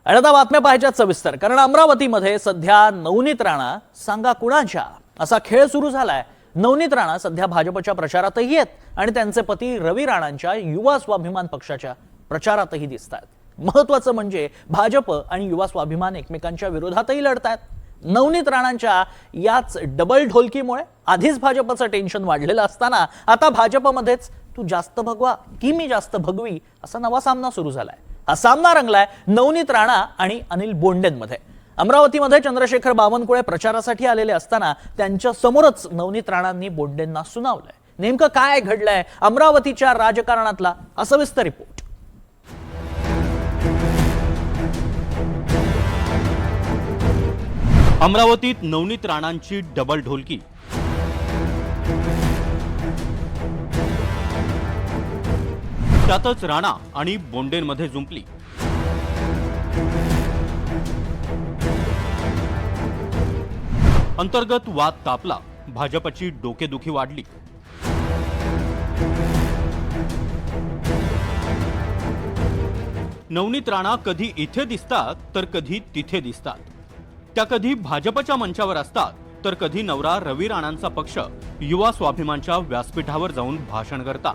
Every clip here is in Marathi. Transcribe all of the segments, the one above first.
आणि आता बातम्या पाहायच्यात सविस्तर, कारण अमरावतीमध्ये सध्या नवनीत राणा सांगा कुणाच्या असा खेळ सुरू झालाय। नवनीत राणा सध्या भाजपच्या प्रचारातही आहेत आणि त्यांचे पती रवी राणांच्या युवा स्वाभिमान पक्षाच्या प्रचारातही दिसतात। महत्त्वाचं म्हणजे भाजप आणि युवा स्वाभिमान एकमेकांच्या विरोधातही लढतात। नवनीत राणांच्या याच डबल ढोलकीमुळे आधीच भाजपचं टेन्शन वाढलेलं असताना आता भाजपमध्येच तू जास्त भगवा की मी जास्त भगवी असा नवा सामना सुरू झालाय। हा सामना रंगलाय नवनीत राणा आणि अनिल बोंडेंमध्ये। अमरावतीमध्ये चंद्रशेखर बावनकुळे प्रचारासाठी आलेले असताना त्यांच्या समोरच नवनीत राणांनी बोंडेंना सुनावलंय। नेमकं काय घडलंय अमरावतीच्या राजकारणातला असा सविस्तर रिपोर्ट। अमरावतीत नवनीत राणांची डबल ढोलकी। त्यातच राणा आणि बोंडेंमध्ये जुंपली। अंतर्गत वाद तापला, भाजपची डोकेदुखी वाढली। नवनीत राणा कधी इथे दिसतात तर कधी तिथे दिसतात। त्या कधी भाजपच्या मंचावर असतात तर कधी नवरा रवी राणांचा पक्ष युवा स्वाभिमानच्या व्यासपीठावर जाऊन भाषण करतात।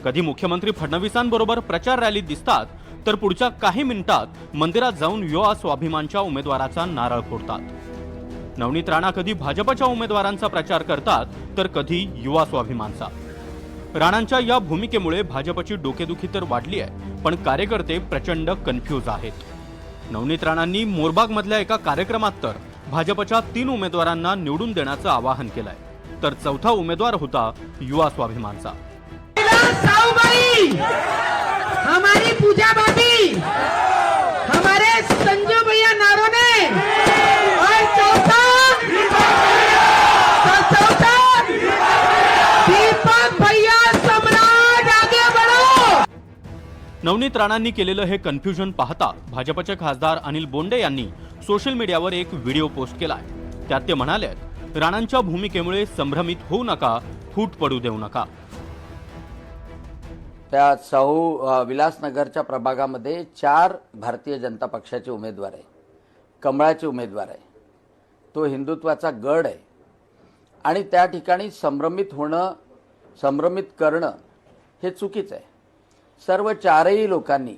कधी मुख्यमंत्री फडणवीसांबरोबर प्रचार रॅलीत दिसतात तर पुढच्या काही मिनिटात मंदिरात जाऊन युवा स्वाभिमानच्या उमेदवाराचा नारळ फोडतात। नवनीत राणा कधी भाजपच्या उमेदवारांचा प्रचार करतात तर कधी युवा स्वाभिमानचा। राणांच्या या भूमिकेमुळे भाजपची डोकेदुखी तर वाढली आहे, पण कार्यकर्ते प्रचंड कन्फ्यूज आहेत। नवनीत राणांनी मोरबाग मधल्या एका कार्यक्रमात तर भाजपच्या 3 उमेदवारांना निवडून देण्याचं आवाहन केलंय, तर चौथा उमेदवार होता युवा स्वाभिमानचा। हमारी पूजा भाभी, हमारे संजू भैया नारोने और चौथा दीपक भैया सम्राट, आगे बढ़ो। नवनीत राणांनी केलेलं हे कन्फ्युजन पाहता भाजपचे खासदार अनिल बोंडे यांनी सोशल मीडियावर एक व्हिडिओ पोस्ट केलाय। त्यात ते म्हणाले, राणांच्या भूमिकेमुळे संभ्रमित होऊ नका, फूट पडू देऊ नका। त्या विलासनगरच्या प्रभागामध्ये 4 भारतीय जनता पक्षाचे उमेदवार आहे, कमळाचे उमेदवार आहे, तो हिंदुत्वाचा गड आहे आणि त्या ठिकाणी संभ्रमित करणं हे चुकीचं आहे। सर्व 4ही लोकांनी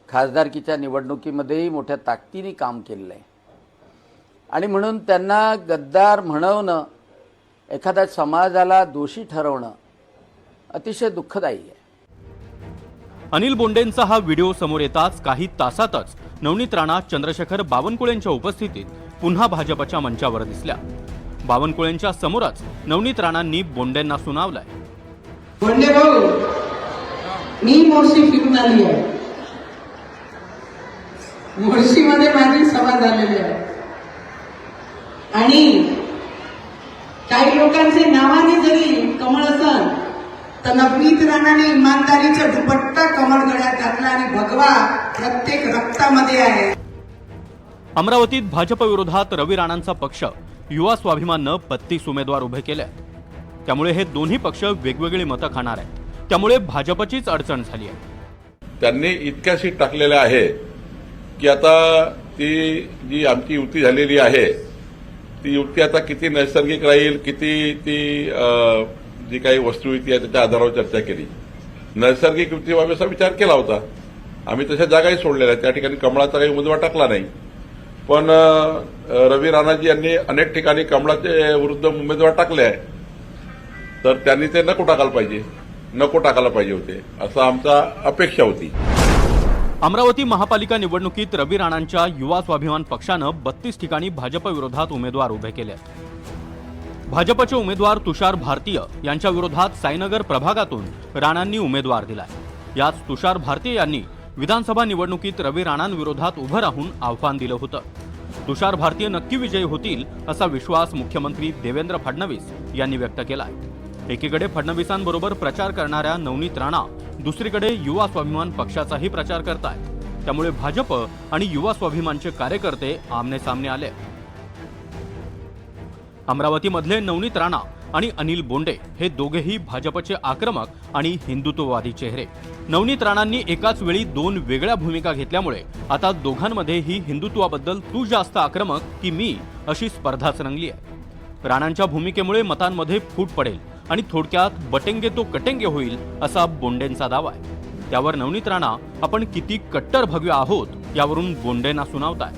खासदारकीच्या निवडणुकीमध्येही मोठ्या ताकदीने काम केलेलं आहे आणि म्हणून त्यांना गद्दार म्हणवणं, एखाद्या समाजाला दोषी ठरवणं अतिशय दुःखदायी आहे। अनिल बोंडेंचा हा व्हिडिओ समोर येताच काही तासातच नवनीत राणा चंद्रशेखर बावनकुळेंच्या उपस्थितीत पुन्हा भाजपच्या मंचावर दिसल्या। बावनकुळेंच्या समोरच नवनीत राणांनी बोंडेंना सुनावलंय। बोंडे भाऊ, मी मोर्शी फिरून आली आहे, मोर्शीमध्ये माझी सभा झालेली आहे आणि काही लोकांचे नावाने जरी कमळ असल तर नवनीत राणाने इमानदारीचा दुपट्टा कमळ गळ्यात घातला आणि भगवा प्रत्येक रक्तामध्ये आहे। अमरावतीत भाजप विरोधात रवी राणांचा पक्ष युवा स्वाभिमाननं 32 उमेदवार उभे केले, त्यामुळे हे दोन्ही पक्ष वेगवेगळी मतं खाणार आहेत। त्यामुळे भाजपचीच अडचण झाली आहे। त्यांनी इतक्या सीट टाकलेल्या आहे की आता ती जी आमची युती झालेली आहे ती युती आता किती नैसर्गिक राहील, किती ती जी काही वस्तुयुती आहे त्याच्या आधारावर चर्चा केली। नैसर्गिक युती व्हावी असा विचार केला होता, आम्ही तशा जागाही सोडलेल्या, त्या ठिकाणी कमळाचा काही उमेदवार टाकला नाही। पण रवी राणाजी यांनी अनेक ठिकाणी कमळाचे विरुद्ध उमेदवार टाकले आहे, तर त्यांनी ते नको टाकायला पाहिजे होते असं आमचा अपेक्षा होती। अमरावती महापालिका निवडणुकीत रवी राणांच्या युवा स्वाभिमान पक्षानं 32 ठिकाणी भाजप विरोधात उमेदवार उभे केले। भाजपचे उमेदवार तुषार भारतीय यांच्या विरोधात साईनगर प्रभागातून राणांनी उमेदवार दिलाय। याच तुषार भारतीय यांनी विधानसभा निवडणुकीत रवी राणांविरोधात उभं राहून आव्हान दिलं होतं। तुषार भारतीय नक्की विजयी होतील असा विश्वास मुख्यमंत्री देवेंद्र फडणवीस यांनी व्यक्त केलाय। एकीकडे फडणवीसांबरोबर प्रचार करणाऱ्या नवनीत राणा दुसरीकडे युवा स्वाभिमान पक्षाचाही प्रचार करतायत, त्यामुळे भाजप आणि युवा स्वाभिमानचे कार्यकर्ते आमने सामने आले। अमरावतीमधले नवनीत राणा आणि अनिल बोंडे हे दोघेही भाजपचे आक्रमक आणि हिंदुत्ववादी चेहरे। नवनीत राणांनी एकाच वेळी दोन वेगळ्या भूमिका घेतल्यामुळे आता दोघांमध्ये ही हिंदुत्वाबद्दल तू जास्त आक्रमक की मी अशी स्पर्धाच रंगली आहे। राणांच्या भूमिकेमुळे मतांमध्ये फूट पडेल आणि थोडक्यात बटेंगे तो कटेंगे होईल असा बोंडेंचा दावा आहे। त्यावर नवनीत राणा आपण किती कट्टर भव्य आहोत यावरून बोंडेंना सुनावताय।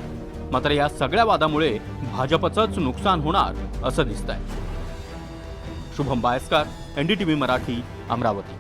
मात्र या सगळ्या वादामुळे भाजपचंच नुकसान होणार असं दिसतंय। शुभम बायस्कर, NDTV मराठी, अमरावती।